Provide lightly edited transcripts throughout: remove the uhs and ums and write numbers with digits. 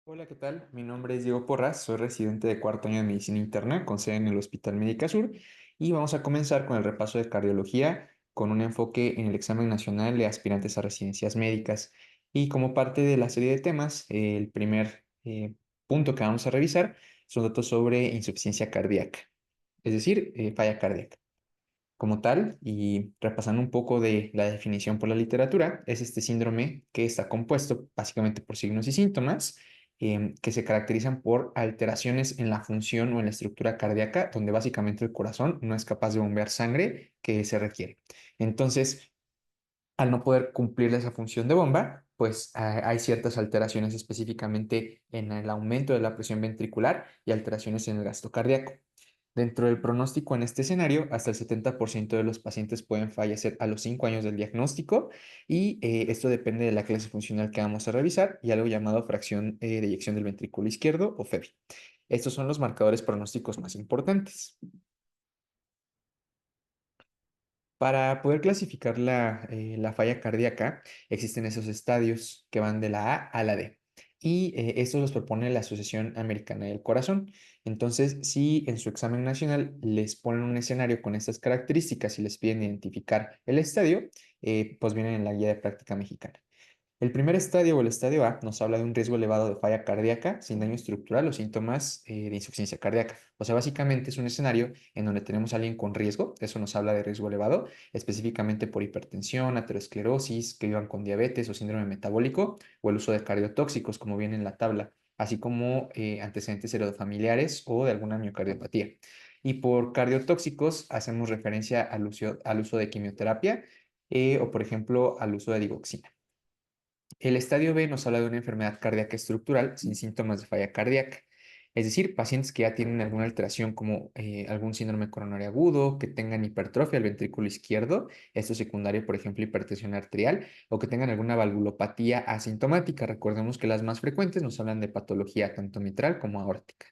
Hola, ¿qué tal? Mi nombre es Diego Porras, soy residente de cuarto año de Medicina Interna con sede en el Hospital Médica Sur y vamos a comenzar con el repaso de cardiología con un enfoque en el examen nacional de aspirantes a residencias médicas. Y como parte de la serie de temas, el primer punto que vamos a revisar son datos sobre insuficiencia cardíaca, es decir, falla cardíaca. Como tal, y repasando un poco de la definición por la literatura, es este síndrome que está compuesto básicamente por signos y síntomas que se caracterizan por alteraciones en la función o en la estructura cardíaca, donde básicamente el corazón no es capaz de bombear sangre que se requiere. Entonces, al no poder cumplir esa función de bomba, pues hay ciertas alteraciones específicamente en el aumento de la presión ventricular y alteraciones en el gasto cardíaco. Dentro del pronóstico en este escenario, hasta el 70% de los pacientes pueden fallecer a los 5 años del diagnóstico y esto depende de la clase funcional que vamos a revisar y algo llamado fracción de eyección del ventrículo izquierdo o FEVI. Estos son los marcadores pronósticos más importantes. Para poder clasificar la falla cardíaca, existen esos estadios que van de la A a la D. Y estos los propone la Asociación Americana del Corazón. Entonces, si en su examen nacional les ponen un escenario con estas características y les piden identificar el estadio, pues vienen en la guía de práctica mexicana. El primer estadio o el estadio A nos habla de un riesgo elevado de falla cardíaca sin daño estructural o síntomas de insuficiencia cardíaca. O sea, básicamente es un escenario en donde tenemos a alguien con riesgo, eso nos habla de riesgo elevado, específicamente por hipertensión, aterosclerosis, que vivan con diabetes o síndrome metabólico o el uso de cardiotóxicos, como viene en la tabla, así como antecedentes heredofamiliares o de alguna miocardiopatía. Y por cardiotóxicos hacemos referencia al uso de quimioterapia o, por ejemplo, al uso de digoxina. El estadio B nos habla de una enfermedad cardíaca estructural sin síntomas de falla cardíaca, es decir, pacientes que ya tienen alguna alteración como algún síndrome coronario agudo, que tengan hipertrofia del ventrículo izquierdo, esto secundario, por ejemplo, hipertensión arterial, o que tengan alguna valvulopatía asintomática. Recordemos que las más frecuentes nos hablan de patología tanto mitral como aórtica.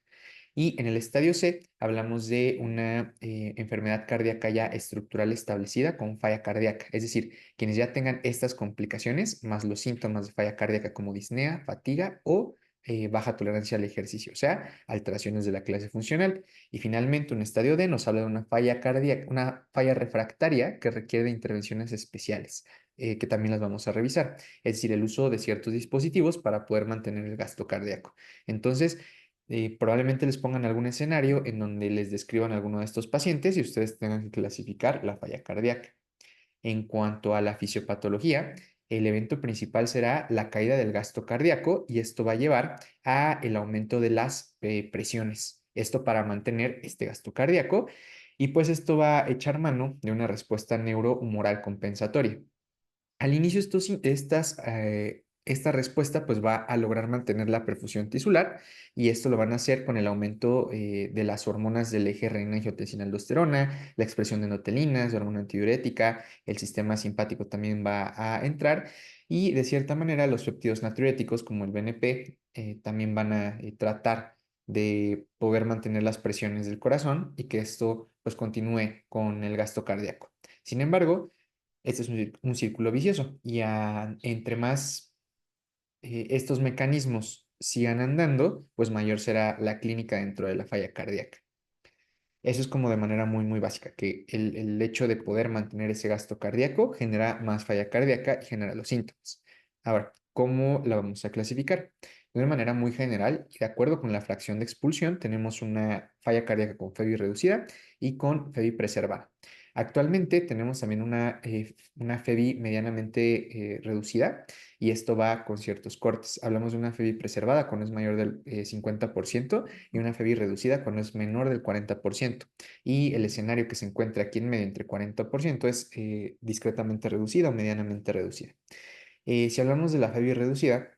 Y en el estadio C hablamos de una enfermedad cardíaca ya estructural establecida con falla cardíaca, es decir, quienes ya tengan estas complicaciones más los síntomas de falla cardíaca como disnea, fatiga o baja tolerancia al ejercicio, o sea, alteraciones de la clase funcional. Y finalmente, un estadio D nos habla de una falla cardíaca, una falla refractaria que requiere de intervenciones especiales, que también las vamos a revisar, es decir, el uso de ciertos dispositivos para poder mantener el gasto cardíaco. Entonces, probablemente les pongan algún escenario en donde les describan alguno de estos pacientes y ustedes tengan que clasificar la falla cardíaca. En cuanto a la fisiopatología, el evento principal será la caída del gasto cardíaco y esto va a llevar a el aumento de las presiones. Esto para mantener este gasto cardíaco y pues esto va a echar mano de una respuesta neurohumoral compensatoria. Al inicio esta respuesta pues va a lograr mantener la perfusión tisular y esto lo van a hacer con el aumento de las hormonas del eje renina-angiotensina-aldosterona, la expresión de endotelinas, de hormona antidiurética, el sistema simpático también va a entrar y de cierta manera los péptidos natriuréticos como el BNP también van a tratar de poder mantener las presiones del corazón y que esto pues continúe con el gasto cardíaco. Sin embargo, este es un círculo vicioso y entre más estos mecanismos sigan andando, pues mayor será la clínica dentro de la falla cardíaca. Eso es como de manera muy, muy básica, que el hecho de poder mantener ese gasto cardíaco genera más falla cardíaca y genera los síntomas. Ahora, ¿cómo la vamos a clasificar? De una manera muy general y de acuerdo con la fracción de expulsión, tenemos una falla cardíaca con FEBI reducida y con FEBI preservada. Actualmente tenemos también una FEBI medianamente reducida y esto va con ciertos cortes. Hablamos de una FEBI preservada cuando es mayor del 50% y una FEBI reducida cuando es menor del 40%. Y el escenario que se encuentra aquí en medio entre 40% es discretamente reducida o medianamente reducida. Si hablamos de la FEBI reducida,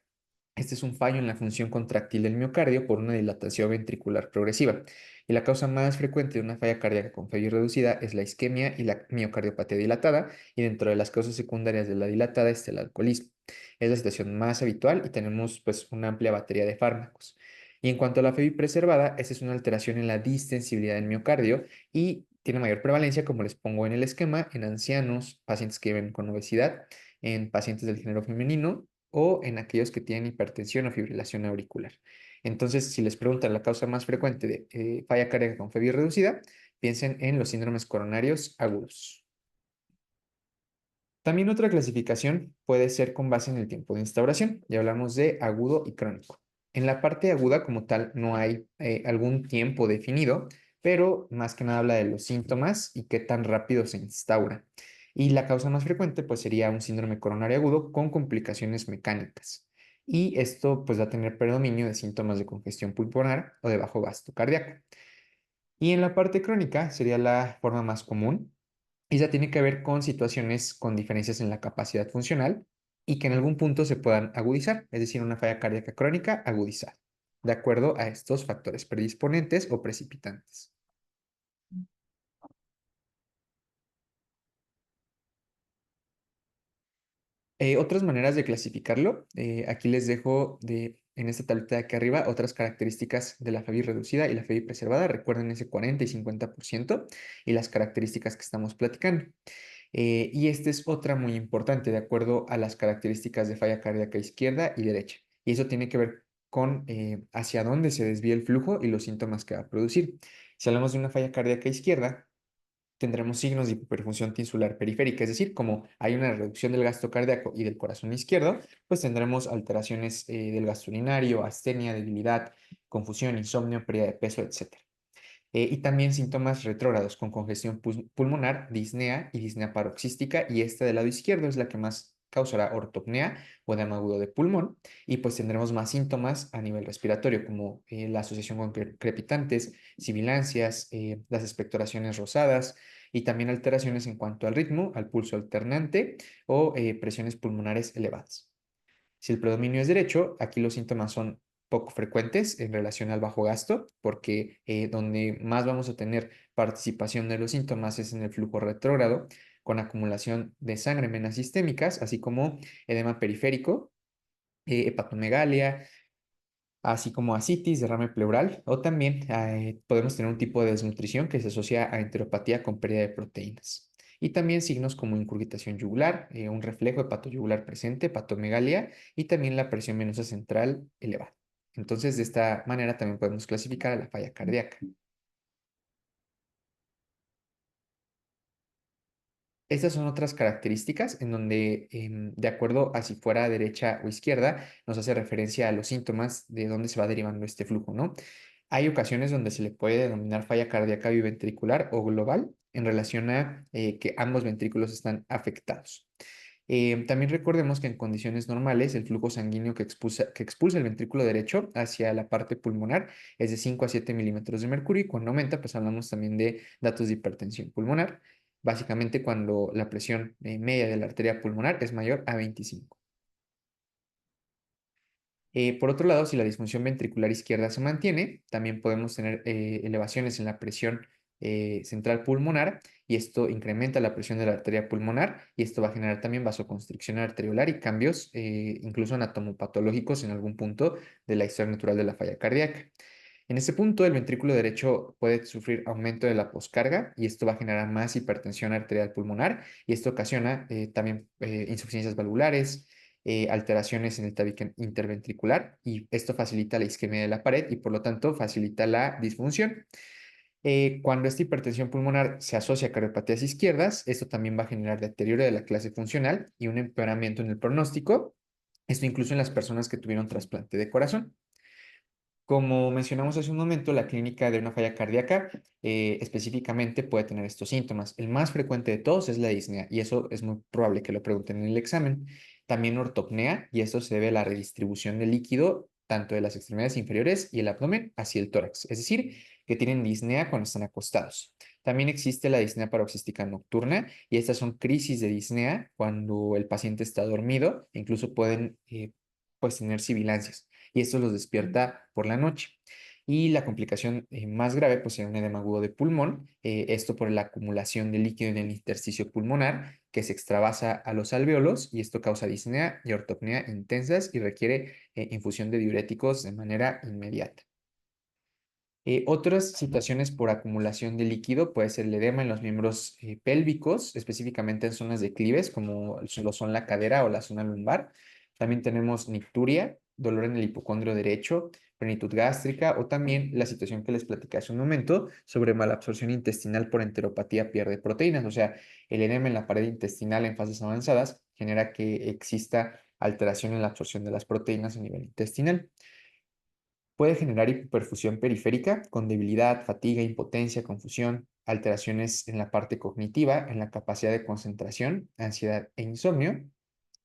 este es un fallo en la función contráctil del miocardio por una dilatación ventricular progresiva. Y la causa más frecuente de una falla cardíaca con FEBI reducida es la isquemia y la miocardiopatía dilatada, y dentro de las causas secundarias de la dilatada está el alcoholismo. Es la situación más habitual y tenemos pues una amplia batería de fármacos. Y en cuanto a la FEBI preservada, esta es una alteración en la distensibilidad del miocardio y tiene mayor prevalencia, como les pongo en el esquema, en ancianos, pacientes que viven con obesidad, en pacientes del género femenino o en aquellos que tienen hipertensión o fibrilación auricular. Entonces, si les preguntan la causa más frecuente de falla cardíaca con fiebre reducida, piensen en los síndromes coronarios agudos. También otra clasificación puede ser con base en el tiempo de instauración. Ya hablamos de agudo y crónico. En la parte aguda como tal no hay algún tiempo definido, pero más que nada habla de los síntomas y qué tan rápido se instaura. Y la causa más frecuente pues sería un síndrome coronario agudo con complicaciones mecánicas. Y esto pues va a tener predominio de síntomas de congestión pulmonar o de bajo gasto cardíaco. Y en la parte crónica sería la forma más común, y esa tiene que ver con situaciones con diferencias en la capacidad funcional y que en algún punto se puedan agudizar, es decir, una falla cardíaca crónica agudizada, de acuerdo a estos factores predisponentes o precipitantes. Otras maneras de clasificarlo, aquí les dejo en esta tablita de aquí arriba otras características de la FEBI reducida y la FEBI preservada. Recuerden ese 40 y 50% y las características que estamos platicando. Y esta es otra muy importante, de acuerdo a las características de falla cardíaca izquierda y derecha. Y eso tiene que ver con hacia dónde se desvía el flujo y los síntomas que va a producir. Si hablamos de una falla cardíaca izquierda, tendremos signos de hiperfunción tinsular periférica, es decir, como hay una reducción del gasto cardíaco y del corazón izquierdo, pues tendremos alteraciones del gasto urinario, astenia, debilidad, confusión, insomnio, pérdida de peso, etc. Y también síntomas retrógrados con congestión pulmonar, disnea y disnea paroxística, y esta del lado izquierdo es la que más causará ortopnea o edema agudo de pulmón, y pues tendremos más síntomas a nivel respiratorio, como la asociación con crepitantes, sibilancias, las expectoraciones rosadas, y también alteraciones en cuanto al ritmo, al pulso alternante o presiones pulmonares elevadas. Si el predominio es derecho, aquí los síntomas son poco frecuentes en relación al bajo gasto, porque donde más vamos a tener participación de los síntomas es en el flujo retrógrado, con acumulación de sangre en venas sistémicas, así como edema periférico, hepatomegalia, así como ascitis, derrame pleural, o también podemos tener un tipo de desnutrición que se asocia a enteropatía con pérdida de proteínas. Y también signos como incurgitación yugular, un reflejo hepatoyugular presente, hepatomegalia y también la presión venosa central elevada. Entonces, de esta manera también podemos clasificar a la falla cardíaca. Estas son otras características en donde, de acuerdo a si fuera derecha o izquierda, nos hace referencia a los síntomas de dónde se va derivando este flujo, ¿no? Hay ocasiones donde se le puede denominar falla cardíaca biventricular o global en relación a que ambos ventrículos están afectados. También recordemos que en condiciones normales el flujo sanguíneo que expulsa el ventrículo derecho hacia la parte pulmonar es de 5 a 7 milímetros de mercurio, y cuando aumenta pues hablamos también de datos de hipertensión pulmonar, básicamente cuando la presión media de la arteria pulmonar es mayor a 25. Por otro lado, si la disfunción ventricular izquierda se mantiene, también podemos tener elevaciones en la presión central pulmonar, y esto incrementa la presión de la arteria pulmonar, y esto va a generar también vasoconstricción arteriolar y cambios incluso anatomopatológicos en algún punto de la historia natural de la falla cardíaca. En este punto, el ventrículo derecho puede sufrir aumento de la poscarga, y esto va a generar más hipertensión arterial pulmonar, y esto ocasiona también insuficiencias valvulares, alteraciones en el tabique interventricular, y esto facilita la isquemia de la pared y por lo tanto facilita la disfunción. Cuando esta hipertensión pulmonar se asocia a cardiopatías izquierdas, esto también va a generar deterioro de la clase funcional y un empeoramiento en el pronóstico, esto incluso en las personas que tuvieron trasplante de corazón. Como mencionamos hace un momento, la clínica de una falla cardíaca específicamente puede tener estos síntomas. El más frecuente de todos es la disnea, y eso es muy probable que lo pregunten en el examen. También ortopnea, y esto se debe a la redistribución del líquido tanto de las extremidades inferiores y el abdomen hacia el tórax, es decir, que tienen disnea cuando están acostados. También existe la disnea paroxística nocturna, y estas son crisis de disnea cuando el paciente está dormido, e incluso pueden pues tener sibilancias, y esto los despierta por la noche. Y la complicación más grave pues sería un edema agudo de pulmón, esto por la acumulación de líquido en el intersticio pulmonar que se extravasa a los alvéolos, y esto causa disnea y ortopnea intensas y requiere infusión de diuréticos de manera inmediata. Otras situaciones por acumulación de líquido puede ser el edema en los miembros pélvicos, específicamente en zonas declives como lo son la cadera o la zona lumbar. También tenemos nicturia, dolor en el hipocondrio derecho, plenitud gástrica o también la situación que les platicé hace un momento sobre malabsorción intestinal por enteropatía pierde proteínas. O sea, el edema en la pared intestinal en fases avanzadas genera que exista alteración en la absorción de las proteínas a nivel intestinal. Puede generar hipoperfusión periférica con debilidad, fatiga, impotencia, confusión, alteraciones en la parte cognitiva, en la capacidad de concentración, ansiedad e insomnio.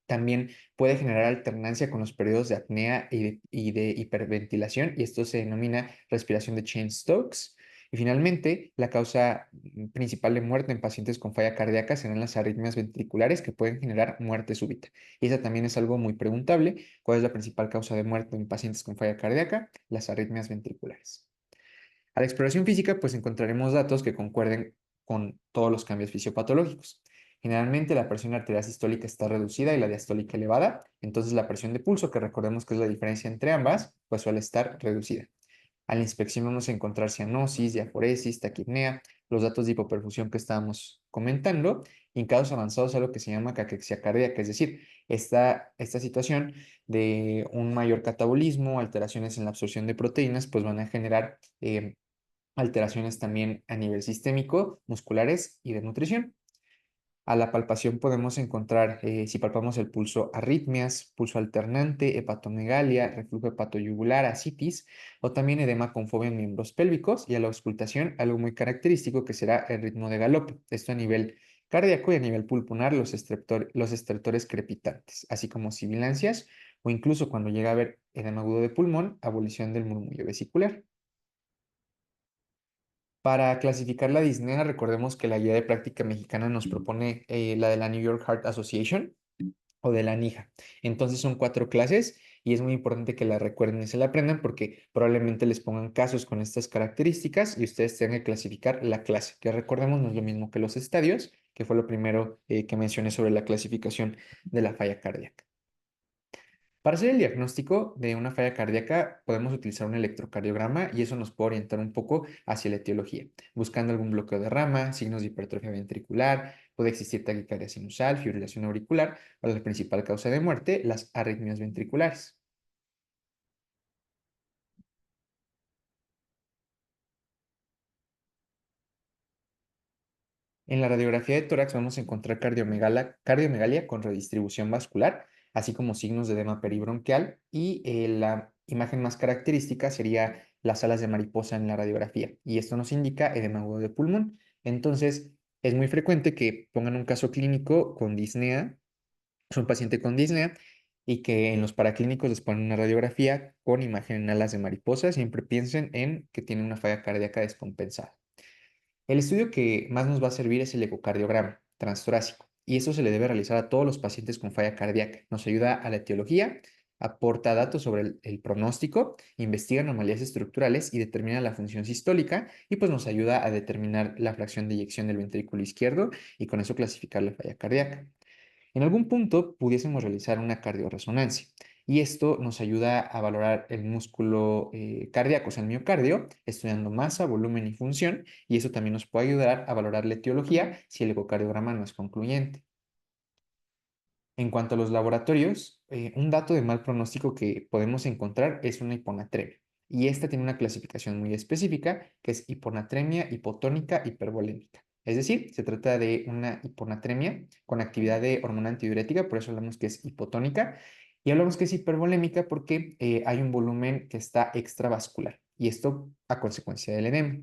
También puede generar alternancia con los periodos de apnea y de hiperventilación, y esto se denomina respiración de Cheyne-Stokes. Y finalmente, la causa principal de muerte en pacientes con falla cardíaca serán las arritmias ventriculares que pueden generar muerte súbita. Y esa también es algo muy preguntable. ¿Cuál es la principal causa de muerte en pacientes con falla cardíaca? Las arritmias ventriculares. A la exploración física, pues encontraremos datos que concuerden con todos los cambios fisiopatológicos. Generalmente la presión arterial sistólica está reducida y la diastólica elevada, entonces la presión de pulso, que recordemos que es la diferencia entre ambas, pues suele estar reducida. A la inspección vamos a encontrar cianosis, diaforesis, taquipnea, los datos de hipoperfusión que estábamos comentando, y en casos avanzados algo que se llama caquexia cardíaca, es decir, esta situación de un mayor catabolismo, alteraciones en la absorción de proteínas, pues van a generar alteraciones también a nivel sistémico, musculares y de nutrición. A la palpación podemos encontrar, si palpamos el pulso, arritmias, pulso alternante, hepatomegalia, reflujo hepatoyugular, ascitis o también edema con fobia en miembros pélvicos, y a la auscultación algo muy característico que será el ritmo de galope. Esto a nivel cardíaco y a nivel pulmonar los estertores crepitantes, así como sibilancias o incluso cuando llega a haber edema agudo de pulmón, abolición del murmullo vesicular. Para clasificar la disnea, recordemos que la guía de práctica mexicana nos propone la de la New York Heart Association o de la NIJA. Entonces son 4 clases y es muy importante que la recuerden y se la aprendan porque probablemente les pongan casos con estas características y ustedes tengan que clasificar la clase, que recordemos no es lo mismo que los estadios, que fue lo primero que mencioné sobre la clasificación de la falla cardíaca. Para hacer el diagnóstico de una falla cardíaca podemos utilizar un electrocardiograma y eso nos puede orientar un poco hacia la etiología, buscando algún bloqueo de rama, signos de hipertrofia ventricular, puede existir taquicardia sinusal, fibrilación auricular o la principal causa de muerte, las arritmias ventriculares. En la radiografía de tórax vamos a encontrar cardiomegalia con redistribución vascular, así como signos de edema peribronquial, y la imagen más característica sería las alas de mariposa en la radiografía, y esto nos indica edema agudo de pulmón. Entonces, es muy frecuente que pongan un caso clínico con disnea, es un paciente con disnea, y que en los paraclínicos les ponen una radiografía con imagen en alas de mariposa. Siempre piensen en que tiene una falla cardíaca descompensada. El estudio que más nos va a servir es el ecocardiograma transtorácico, y eso se le debe realizar a todos los pacientes con falla cardíaca. Nos ayuda a la etiología, aporta datos sobre el pronóstico, investiga anomalías estructurales y determina la función sistólica, y pues nos ayuda a determinar la fracción de eyección del ventrículo izquierdo y con eso clasificar la falla cardíaca. En algún punto pudiésemos realizar una cardioresonancia y esto nos ayuda a valorar el músculo cardíaco, o sea, el miocardio, estudiando masa, volumen y función, y eso también nos puede ayudar a valorar la etiología si el ecocardiograma no es concluyente. En cuanto a los laboratorios, un dato de mal pronóstico que podemos encontrar es una hiponatremia. Y esta tiene una clasificación muy específica que es hiponatremia hipotónica hipervolémica. Es decir, se trata de una hiponatremia con actividad de hormona antidiurética, por eso hablamos que es hipotónica. Y hablamos que es hipervolémica porque hay un volumen que está extravascular. Y esto a consecuencia del edema.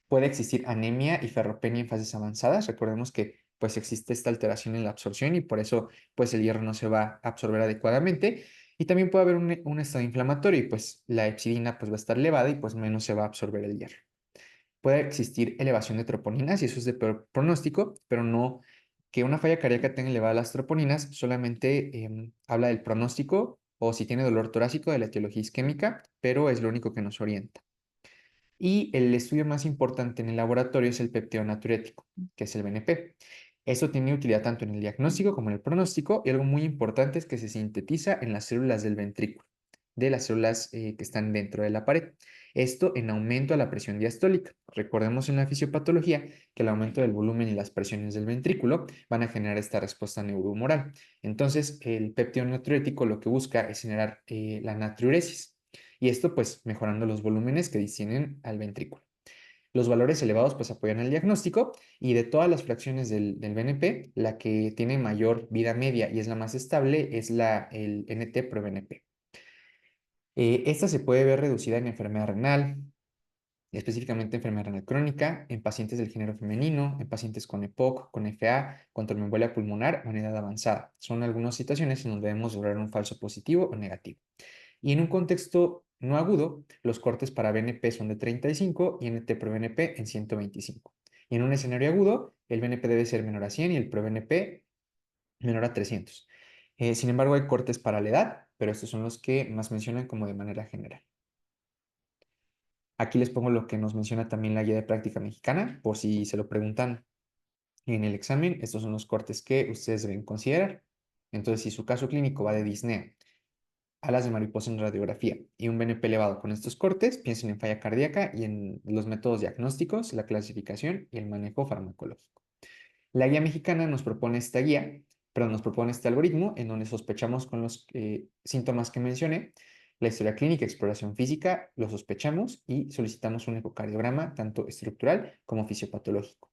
Puede existir anemia y ferropenia en fases avanzadas. Recordemos que pues existe esta alteración en la absorción y por eso pues el hierro no se va a absorber adecuadamente. Y también puede haber un estado inflamatorio y pues la hepcidina pues va a estar elevada y pues menos se va a absorber el hierro. Puede existir elevación de troponinas y eso es de peor pronóstico, pero no que una falla cardíaca tenga elevadas las troponinas, solamente habla del pronóstico o si tiene dolor torácico de la etiología isquémica, pero es lo único que nos orienta. Y el estudio más importante en el laboratorio es el peptideo natriurético, que es el BNP. Esto tiene utilidad tanto en el diagnóstico como en el pronóstico y algo muy importante es que se sintetiza en las células del ventrículo. de las células que están dentro de la pared. Esto en aumento a la presión diastólica. Recordemos en la fisiopatología que el aumento del volumen y las presiones del ventrículo van a generar esta respuesta neurohumoral. Entonces, el péptido natriurético lo que busca es generar la natriuresis. Y esto pues mejorando los volúmenes que descienden al ventrículo. Los valores elevados pues apoyan el diagnóstico y de todas las fracciones del BNP, la que tiene mayor vida media y es la más estable es el NT-proBNP. Esta se puede ver reducida en enfermedad renal, específicamente enfermedad renal crónica, en pacientes del género femenino, en pacientes con EPOC, con FA, con tromboembolia pulmonar o en edad avanzada. Son algunas situaciones en donde debemos lograr un falso positivo o negativo. Y en un contexto no agudo, los cortes para BNP son de 35 y NT-proBNP en 125. Y en un escenario agudo, el BNP debe ser menor a 100 y el proBNP menor a 300. Sin embargo, hay cortes para la edad, pero estos son los que más mencionan como de manera general. Aquí les pongo lo que nos menciona también la guía de práctica mexicana, por si se lo preguntan en el examen. Estos son los cortes que ustedes deben considerar. Entonces, si su caso clínico va de disnea, alas de mariposa en radiografía y un BNP elevado con estos cortes, piensen en falla cardíaca y en los métodos diagnósticos, la clasificación y el manejo farmacológico. La guía mexicana nos propone esta guía, perdón, nos propone este algoritmo en donde sospechamos con los síntomas que mencioné, la historia clínica, exploración física, lo sospechamos y solicitamos un ecocardiograma tanto estructural como fisiopatológico.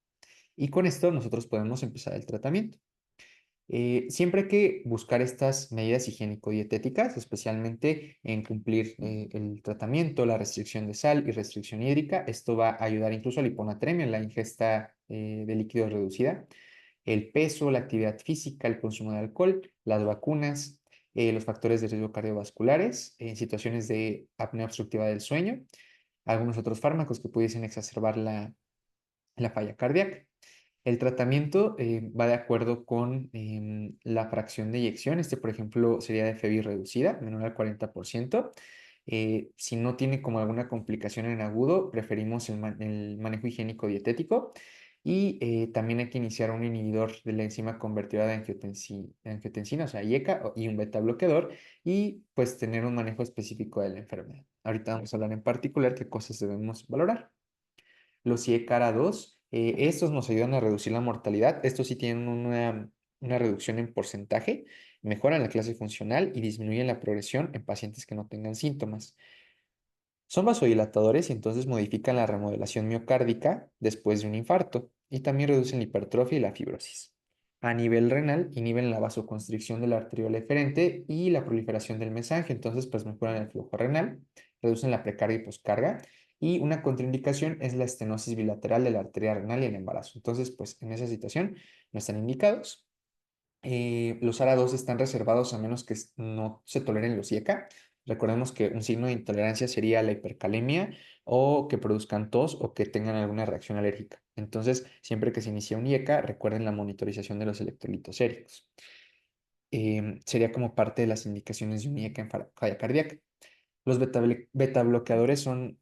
Y con esto nosotros podemos empezar el tratamiento. Siempre hay que buscar estas medidas higiénico-dietéticas, especialmente en cumplir el tratamiento, la restricción de sal y restricción hídrica. Esto va a ayudar incluso a la hiponatremia, la ingesta de líquidos reducida, el peso, la actividad física, el consumo de alcohol, las vacunas, los factores de riesgo cardiovasculares, en situaciones de apnea obstructiva del sueño, algunos otros fármacos que pudiesen exacerbar la falla cardíaca. El tratamiento va de acuerdo con la fracción de eyección. Este, por ejemplo, sería de FEBI reducida, menor al 40%. Si no tiene como alguna complicación en agudo, preferimos el manejo higiénico dietético. Y también hay que iniciar un inhibidor de la enzima convertidora de angiotensina, o sea, IECA, y un beta bloqueador, y pues tener un manejo específico de la enfermedad. Ahorita vamos a hablar en particular qué cosas debemos valorar. Los IECARA-2, estos nos ayudan a reducir la mortalidad. Estos sí tienen una reducción en porcentaje, mejoran la clase funcional y disminuyen la progresión en pacientes que no tengan síntomas. Son vasodilatadores y entonces modifican la remodelación miocárdica después de un infarto y también reducen la hipertrofia y la fibrosis. A nivel renal, inhiben la vasoconstricción de la arteriola eferente y la proliferación del mesange, entonces pues mejoran el flujo renal, reducen la precarga y poscarga y una contraindicación es la estenosis bilateral de la arteria renal y el embarazo. Entonces pues en esa situación no están indicados. Los ARA2 están reservados a menos que no se toleren los IECA. Recordemos que un signo de intolerancia sería la hipercalemia o que produzcan tos o que tengan alguna reacción alérgica. Entonces, siempre que se inicia un IECA, recuerden la monitorización de los electrolitos séricos. Sería como parte de las indicaciones de un IECA en falla cardíaca. Los beta bloqueadores son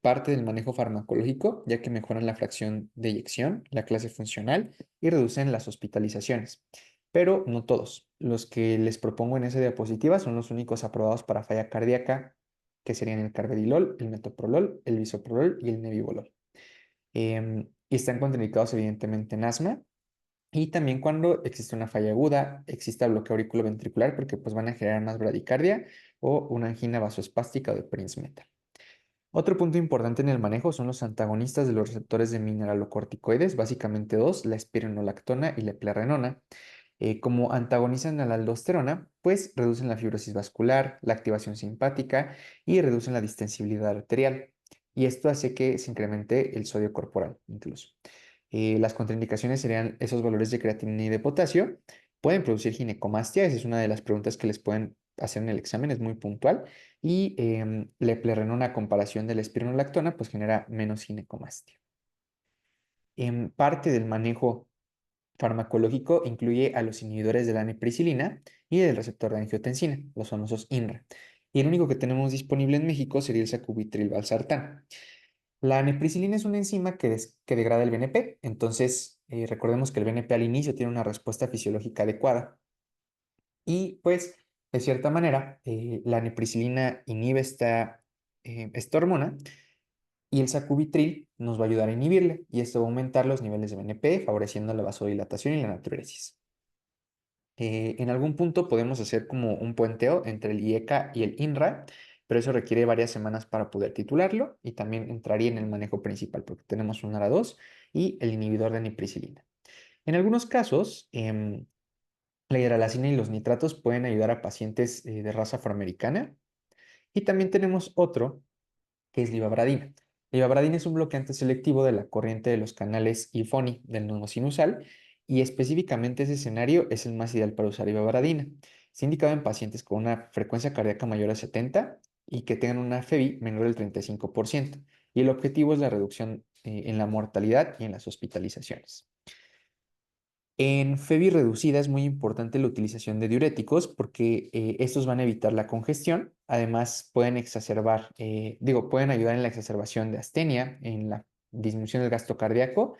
parte del manejo farmacológico, ya que mejoran la fracción de eyección, la clase funcional y reducen las hospitalizaciones. Pero no todos. Los que les propongo en esa diapositiva son los únicos aprobados para falla cardíaca, que serían el carvedilol, el metoprolol, el bisoprolol y el nebivolol. Y están contraindicados evidentemente en asma y también cuando existe una falla aguda, existe bloqueo auriculoventricular porque pues van a generar más bradicardia o una angina vasoespástica o de Prince-Metal. Otro punto importante en el manejo son los antagonistas de los receptores de mineralocorticoides, básicamente dos, la espironolactona y la eplerenona. Como antagonizan a la aldosterona, pues reducen la fibrosis vascular, la activación simpática y reducen la distensibilidad arterial. Y esto hace que se incremente el sodio corporal incluso. Las contraindicaciones serían esos valores de creatinina y de potasio. Pueden producir ginecomastia, esa es una de las preguntas que les pueden hacer en el examen, es muy puntual. Y la eplerenona a comparación de la espironolactona, pues genera menos ginecomastia. En parte del manejo farmacológico incluye a los inhibidores de la nepricilina y del receptor de angiotensina, los famosos INRA. Y el único que tenemos disponible en México sería el sacubitril valsartán. La nepricilina es una enzima que degrada el BNP, entonces recordemos que el BNP al inicio tiene una respuesta fisiológica adecuada y pues De cierta manera, la nepricilina inhibe esta hormona y el sacubitril nos va a ayudar a inhibirla y esto va a aumentar los niveles de BNP, favoreciendo la vasodilatación y la natriuresis. En algún punto podemos hacer como un puenteo entre el IECA y el INRA, pero eso requiere varias semanas para poder titularlo y también entraría en el manejo principal porque tenemos un ARA2 y el inhibidor de nepricilina. En algunos casos, la hidralazina y los nitratos pueden ayudar a pacientes de raza afroamericana y también tenemos otro que es livabradina. Livabradina es un bloqueante selectivo de la corriente de los canales IFONI del nodo sinusal y específicamente ese escenario es el más ideal para usar livabradina. Se ha indicado en pacientes con una frecuencia cardíaca mayor a 70 y que tengan una FEBI menor del 35%. Y el objetivo es la reducción en la mortalidad y en las hospitalizaciones. En FEBI reducida es muy importante la utilización de diuréticos porque estos van a evitar la congestión. Además, pueden pueden ayudar en la exacerbación de astenia, en la disminución del gasto cardíaco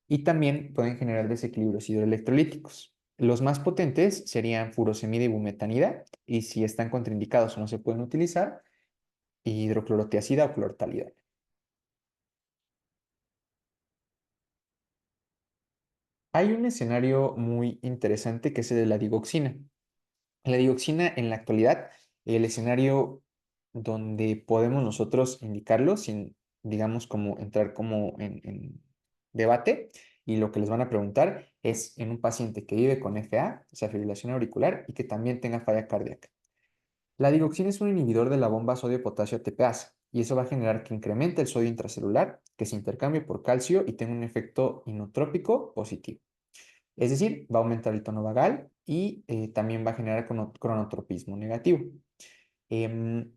y también pueden generar desequilibrios hidroelectrolíticos. Los más potentes serían furosemida y bumetanida y si están contraindicados o no se pueden utilizar, hidroclorotiazida o clortalidad. Hay un escenario muy interesante que es el de la digoxina. La dioxina en la actualidad, el escenario donde podemos nosotros indicarlo sin, digamos, como entrar como en debate, y lo que les van a preguntar es en un paciente que vive con FA, o sea, fibrilación auricular, y que también tenga falla cardíaca. La digoxina es un inhibidor de la bomba sodio-potasio ATPasa, y eso va a generar que incremente el sodio intracelular, que se intercambie por calcio y tenga un efecto inotrópico positivo. Es decir, va a aumentar el tono vagal y también va a generar cronotropismo negativo. Em,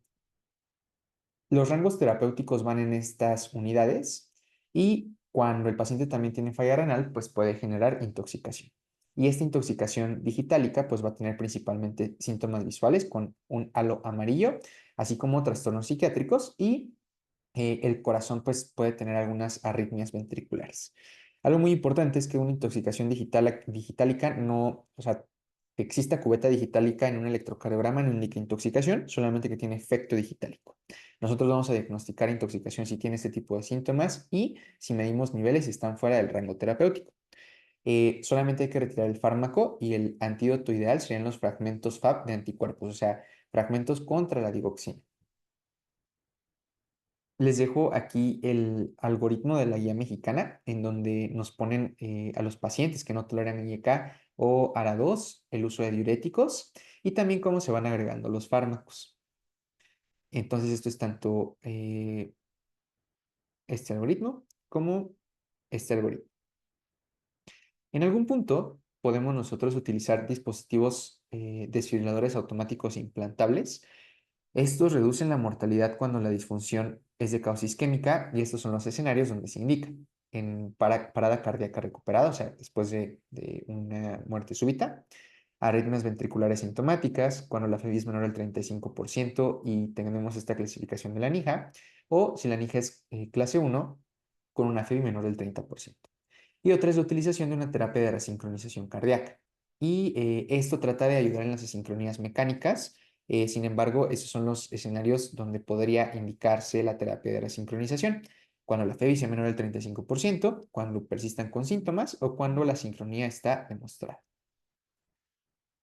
los rangos terapéuticos van en estas unidades y cuando el paciente también tiene falla renal, pues puede generar intoxicación. Y esta intoxicación digitálica pues va a tener principalmente síntomas visuales con un halo amarillo, así como trastornos psiquiátricos y el corazón pues puede tener algunas arritmias ventriculares. Algo muy importante es que una intoxicación digitálica no, o sea, que exista cubeta digitálica en un electrocardiograma no indica intoxicación, solamente que tiene efecto digitálico. Nosotros vamos a diagnosticar intoxicación si tiene este tipo de síntomas y si medimos niveles si están fuera del rango terapéutico. Solamente hay que retirar el fármaco y el antídoto ideal serían los fragmentos FAB de anticuerpos, o sea, fragmentos contra la digoxina. Les dejo aquí el algoritmo de la guía mexicana, en donde nos ponen a los pacientes que no toleran IEK o ARA2, el uso de diuréticos y también cómo se van agregando los fármacos. Entonces, esto es tanto este algoritmo como este algoritmo. En algún punto podemos nosotros utilizar dispositivos desfibriladores automáticos implantables. Estos reducen la mortalidad cuando la disfunción es de causa isquémica y estos son los escenarios donde se indica en parada cardíaca recuperada, o sea, después de una muerte súbita, arritmias ventriculares sintomáticas, cuando la FEBI es menor al 35% y tenemos esta clasificación de la NIJA, o si la NIJA es clase 1 con una FEBI menor del 30%. Y otra es la utilización de una terapia de resincronización cardíaca. Y esto trata de ayudar en las asincronías mecánicas. Sin embargo, esos son los escenarios donde podría indicarse la terapia de resincronización. Cuando la FEBI sea menor del 35%, cuando persistan con síntomas o cuando la sincronía está demostrada.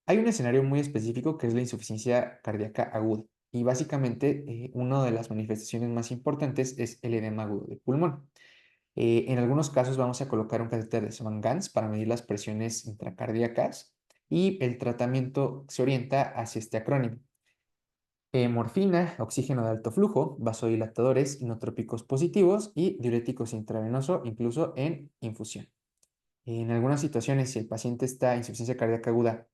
Hay un escenario muy específico que es la insuficiencia cardíaca aguda. Y básicamente, una de las manifestaciones más importantes es el edema agudo de pulmón. En algunos casos vamos a colocar un catéter de Swan-Ganz para medir las presiones intracardíacas y el tratamiento se orienta hacia este acrónimo. Morfina, oxígeno de alto flujo, vasodilatadores inotrópicos positivos y diuréticos intravenoso, incluso en infusión. En algunas situaciones, si el paciente está en insuficiencia cardíaca aguda,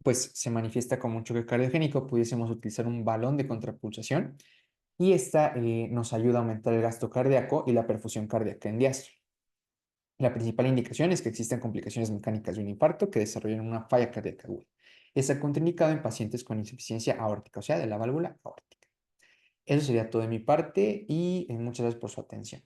pues se manifiesta como un choque cardiogénico, pudiésemos utilizar un balón de contrapulsación y esta nos ayuda a aumentar el gasto cardíaco y la perfusión cardíaca en diástole. La principal indicación es que existen complicaciones mecánicas de un infarto que desarrollan una falla cardíaca aguda. Está contraindicado en pacientes con insuficiencia aórtica, o sea, de la válvula aórtica. Eso sería todo de mi parte y muchas gracias por su atención.